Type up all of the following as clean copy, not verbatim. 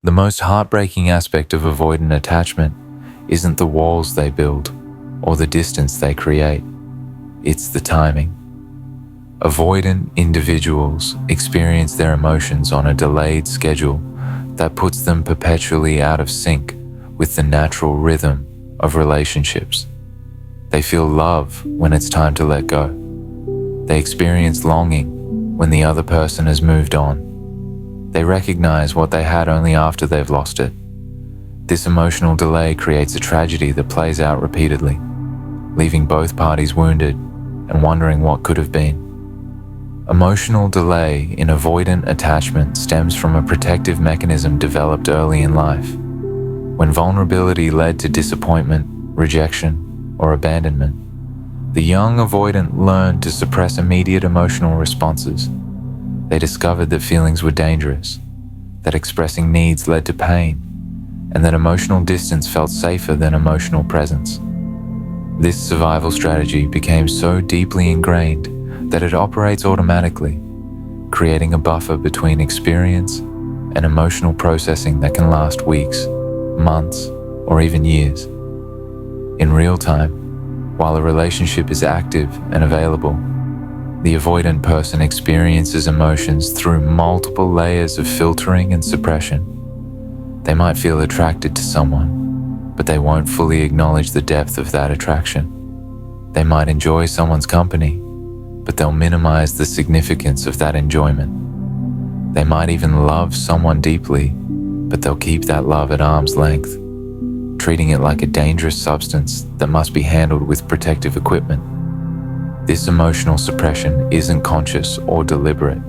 The most heartbreaking aspect of avoidant attachment isn't the walls they build or the distance they create. It's the timing. Avoidant individuals experience their emotions on a delayed schedule that puts them perpetually out of sync with the natural rhythm of relationships. They feel love when it's time to let go. They experience longing when the other person has moved on. They recognize what they had only after they've lost it. This emotional delay creates a tragedy that plays out repeatedly, leaving both parties wounded and wondering what could have been. Emotional delay in avoidant attachment stems from a protective mechanism developed early in life. When vulnerability led to disappointment, rejection, or abandonment, the young avoidant learned to suppress immediate emotional responses. They discovered that feelings were dangerous, that expressing needs led to pain, and that emotional distance felt safer than emotional presence. This survival strategy became so deeply ingrained that it operates automatically, creating a buffer between experience and emotional processing that can last weeks, months, or even years. In real time, while a relationship is active and available, the avoidant person experiences emotions through multiple layers of filtering and suppression. They might feel attracted to someone, but they won't fully acknowledge the depth of that attraction. They might enjoy someone's company, but they'll minimize the significance of that enjoyment. They might even love someone deeply, but they'll keep that love at arm's length, treating it like a dangerous substance that must be handled with protective equipment. This emotional suppression isn't conscious or deliberate.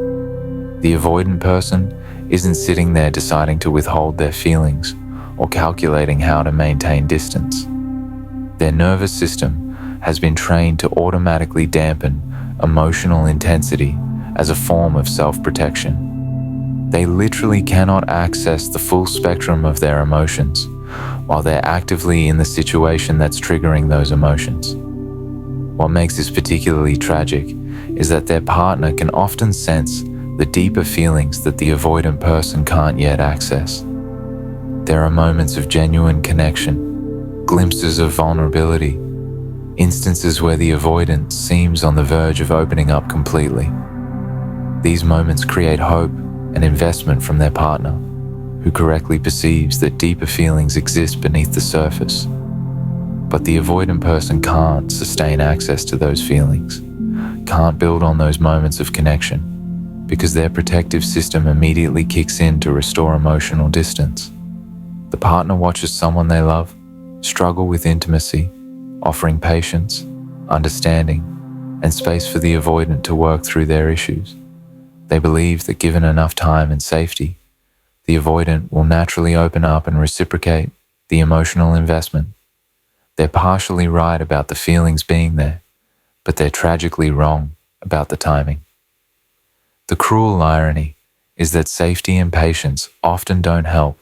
The avoidant person isn't sitting there deciding to withhold their feelings or calculating how to maintain distance. Their nervous system has been trained to automatically dampen emotional intensity as a form of self-protection. They literally cannot access the full spectrum of their emotions while they're actively in the situation that's triggering those emotions. What makes this particularly tragic is that their partner can often sense the deeper feelings that the avoidant person can't yet access. There are moments of genuine connection, glimpses of vulnerability, instances where the avoidant seems on the verge of opening up completely. These moments create hope and investment from their partner, who correctly perceives that deeper feelings exist beneath the surface. But the avoidant person can't sustain access to those feelings, can't build on those moments of connection, because their protective system immediately kicks in to restore emotional distance. The partner watches someone they love struggle with intimacy, offering patience, understanding, and space for the avoidant to work through their issues. They believe that given enough time and safety, the avoidant will naturally open up and reciprocate the emotional investment. They're partially right about the feelings being there, but they're tragically wrong about the timing. The cruel irony is that safety and patience often don't help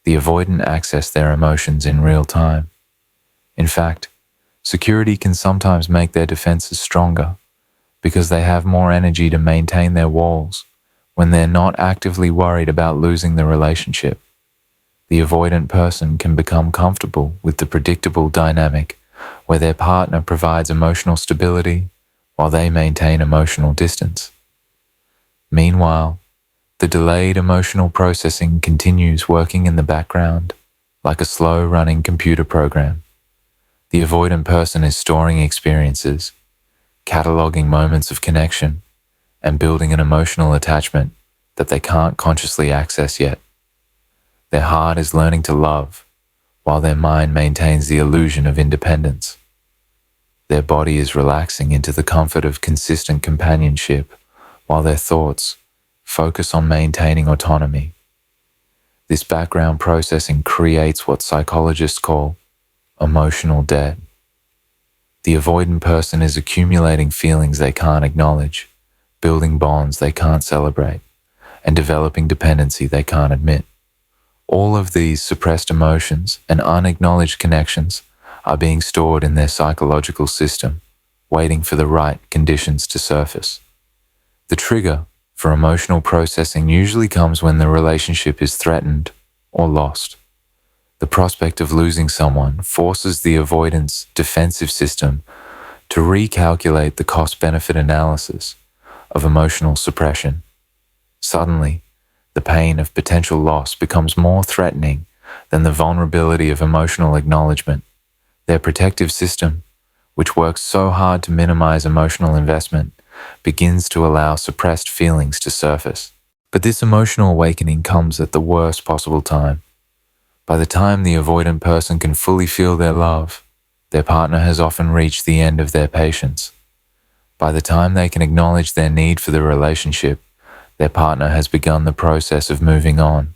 the avoidant access their emotions in real time. In fact, security can sometimes make their defenses stronger because they have more energy to maintain their walls when they're not actively worried about losing the relationship. The avoidant person can become comfortable with the predictable dynamic where their partner provides emotional stability while they maintain emotional distance. Meanwhile, the delayed emotional processing continues working in the background like a slow-running computer program. The avoidant person is storing experiences, cataloging moments of connection, and building an emotional attachment that they can't consciously access yet. Their heart is learning to love, while their mind maintains the illusion of independence. Their body is relaxing into the comfort of consistent companionship, while their thoughts focus on maintaining autonomy. This background processing creates what psychologists call emotional debt. The avoidant person is accumulating feelings they can't acknowledge, building bonds they can't celebrate, and developing dependency they can't admit. All of these suppressed emotions and unacknowledged connections are being stored in their psychological system, waiting for the right conditions to surface. The trigger for emotional processing usually comes when the relationship is threatened or lost. The prospect of losing someone forces the avoidance defensive system to recalculate the cost-benefit analysis of emotional suppression. Suddenly, the pain of potential loss becomes more threatening than the vulnerability of emotional acknowledgement. Their protective system, which works so hard to minimize emotional investment, begins to allow suppressed feelings to surface. But this emotional awakening comes at the worst possible time. By the time the avoidant person can fully feel their love, their partner has often reached the end of their patience. By the time they can acknowledge their need for the relationship, their partner has begun the process of moving on.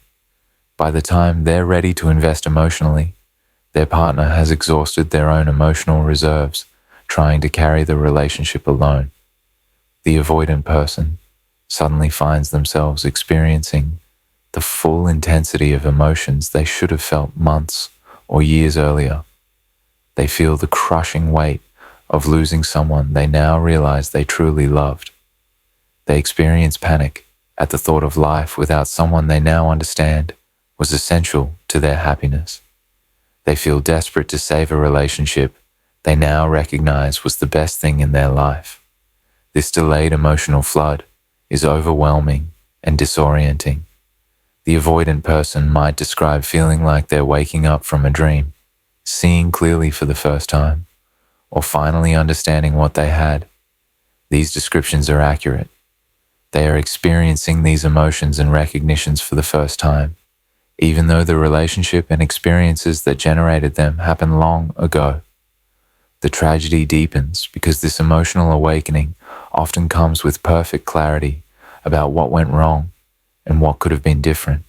By the time they're ready to invest emotionally, their partner has exhausted their own emotional reserves, trying to carry the relationship alone. The avoidant person suddenly finds themselves experiencing the full intensity of emotions they should have felt months or years earlier. They feel the crushing weight of losing someone they now realize they truly loved. They experience panic at the thought of life without someone they now understand was essential to their happiness. They feel desperate to save a relationship they now recognize was the best thing in their life. This delayed emotional flood is overwhelming and disorienting. The avoidant person might describe feeling like they're waking up from a dream, seeing clearly for the first time, or finally understanding what they had. These descriptions are accurate. They are experiencing these emotions and recognitions for the first time, even though the relationship and experiences that generated them happened long ago. The tragedy deepens because this emotional awakening often comes with perfect clarity about what went wrong and what could have been different.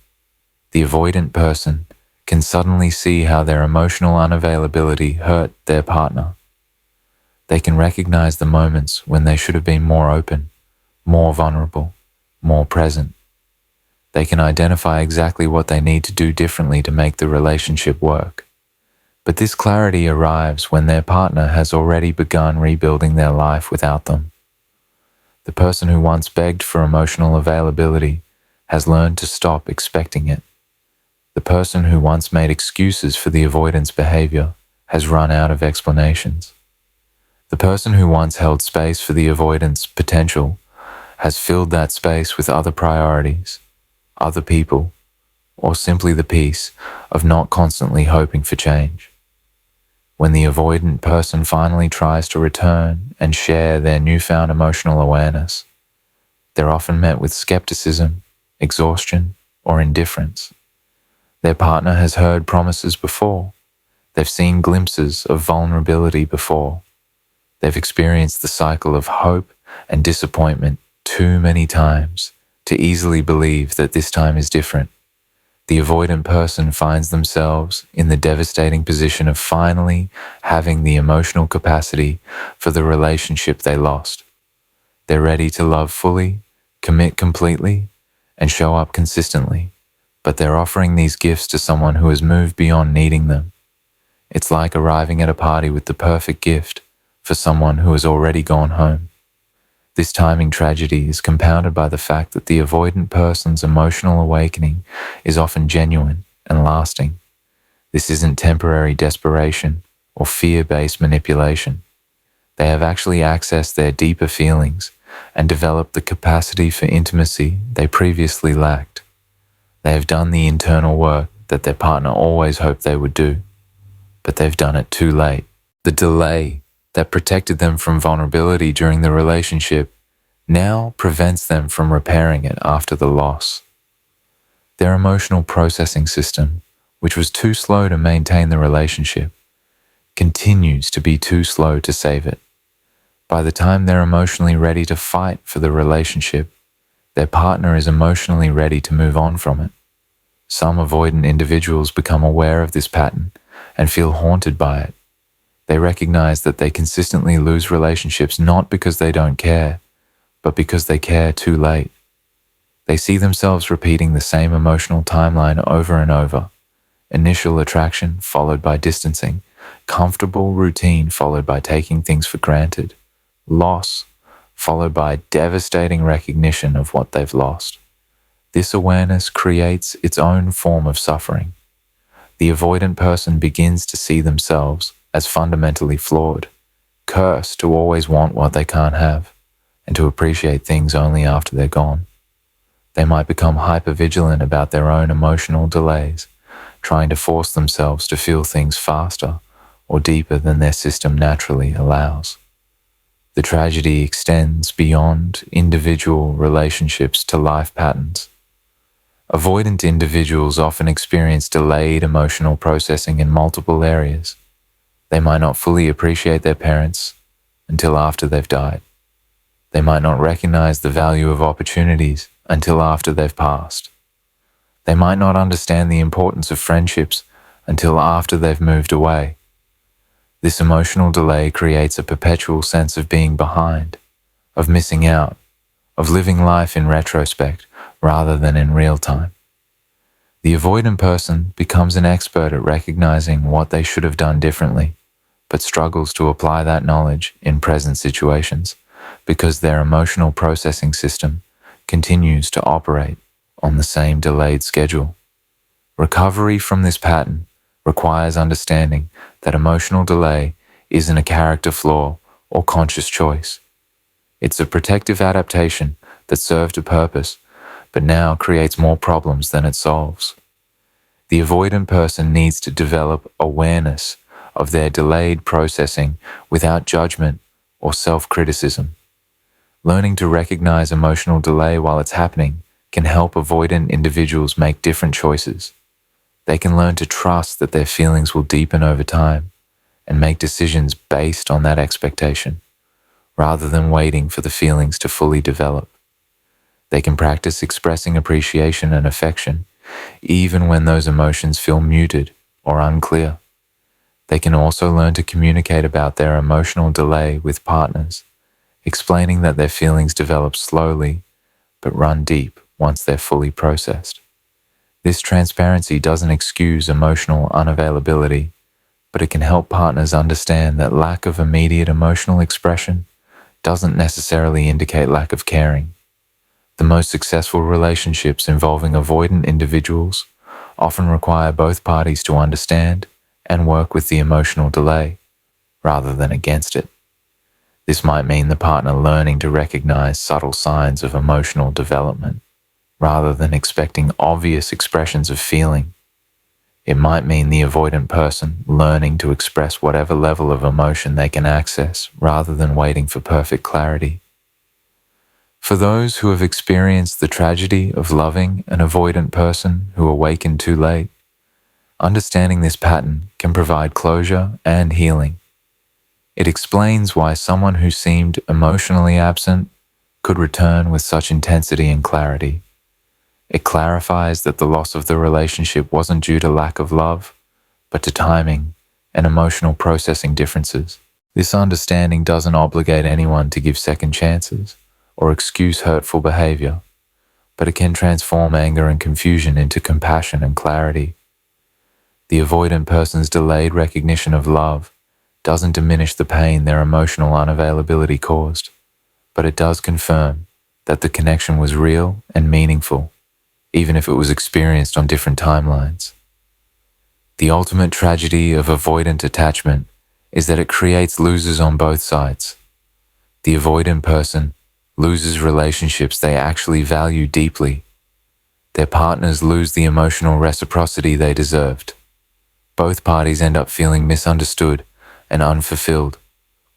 The avoidant person can suddenly see how their emotional unavailability hurt their partner. They can recognize the moments when they should have been more open, more vulnerable, more present. They can identify exactly what they need to do differently to make the relationship work. But this clarity arrives when their partner has already begun rebuilding their life without them. The person who once begged for emotional availability has learned to stop expecting it. The person who once made excuses for the avoidance behavior has run out of explanations. The person who once held space for the avoidance potential has filled that space with other priorities, other people, or simply the peace of not constantly hoping for change. When the avoidant person finally tries to return and share their newfound emotional awareness, they're often met with skepticism, exhaustion, or indifference. Their partner has heard promises before. They've seen glimpses of vulnerability before. They've experienced the cycle of hope and disappointment too many times to easily believe that this time is different. The avoidant person finds themselves in the devastating position of finally having the emotional capacity for the relationship they lost. They're ready to love fully, commit completely, and show up consistently, but they're offering these gifts to someone who has moved beyond needing them. It's like arriving at a party with the perfect gift for someone who has already gone home. This timing tragedy is compounded by the fact that the avoidant person's emotional awakening is often genuine and lasting. This isn't temporary desperation or fear-based manipulation. They have actually accessed their deeper feelings and developed the capacity for intimacy they previously lacked. They have done the internal work that their partner always hoped they would do, but they've done it too late. The delay that protected them from vulnerability during the relationship now prevents them from repairing it after the loss. Their emotional processing system, which was too slow to maintain the relationship, continues to be too slow to save it. By the time they're emotionally ready to fight for the relationship, their partner is emotionally ready to move on from it. Some avoidant individuals become aware of this pattern and feel haunted by it. They recognize that they consistently lose relationships not because they don't care, but because they care too late. They see themselves repeating the same emotional timeline over and over. Initial attraction followed by distancing, comfortable routine followed by taking things for granted, loss followed by devastating recognition of what they've lost. This awareness creates its own form of suffering. The avoidant person begins to see themselves as fundamentally flawed, cursed to always want what they can't have, and to appreciate things only after they're gone. They might become hypervigilant about their own emotional delays, trying to force themselves to feel things faster or deeper than their system naturally allows. The tragedy extends beyond individual relationships to life patterns. Avoidant individuals often experience delayed emotional processing in multiple areas. They might not fully appreciate their parents until after they've died. They might not recognize the value of opportunities until after they've passed. They might not understand the importance of friendships until after they've moved away. This emotional delay creates a perpetual sense of being behind, of missing out, of living life in retrospect rather than in real time. The avoidant person becomes an expert at recognizing what they should have done differently, but struggles to apply that knowledge in present situations because their emotional processing system continues to operate on the same delayed schedule. Recovery from this pattern requires understanding that emotional delay isn't a character flaw or conscious choice. It's a protective adaptation that served a purpose, but now creates more problems than it solves. The avoidant person needs to develop awareness of their delayed processing without judgment or self-criticism. Learning to recognize emotional delay while it's happening can help avoidant individuals make different choices. They can learn to trust that their feelings will deepen over time and make decisions based on that expectation, rather than waiting for the feelings to fully develop. They can practice expressing appreciation and affection, even when those emotions feel muted or unclear. They can also learn to communicate about their emotional delay with partners, explaining that their feelings develop slowly but run deep once they're fully processed. This transparency doesn't excuse emotional unavailability, but it can help partners understand that lack of immediate emotional expression doesn't necessarily indicate lack of caring. The most successful relationships involving avoidant individuals often require both parties to understand and work with the emotional delay, rather than against it. This might mean the partner learning to recognize subtle signs of emotional development, rather than expecting obvious expressions of feeling. It might mean the avoidant person learning to express whatever level of emotion they can access, rather than waiting for perfect clarity. For those who have experienced the tragedy of loving an avoidant person who awakened too late, understanding this pattern can provide closure and healing. It explains why someone who seemed emotionally absent could return with such intensity and clarity. It clarifies that the loss of the relationship wasn't due to lack of love, but to timing and emotional processing differences. This understanding doesn't obligate anyone to give second chances or excuse hurtful behavior, but it can transform anger and confusion into compassion and clarity. The avoidant person's delayed recognition of love doesn't diminish the pain their emotional unavailability caused, but it does confirm that the connection was real and meaningful, even if it was experienced on different timelines. The ultimate tragedy of avoidant attachment is that it creates losers on both sides. The avoidant person loses relationships they actually value deeply. Their partners lose the emotional reciprocity they deserved. Both parties end up feeling misunderstood and unfulfilled,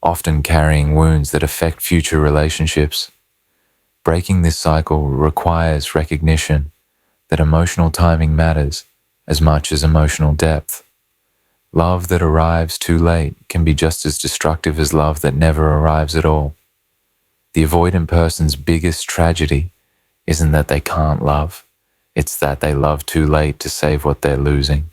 often carrying wounds that affect future relationships. Breaking this cycle requires recognition that emotional timing matters as much as emotional depth. Love that arrives too late can be just as destructive as love that never arrives at all. The avoidant person's biggest tragedy isn't that they can't love, it's that they love too late to save what they're losing.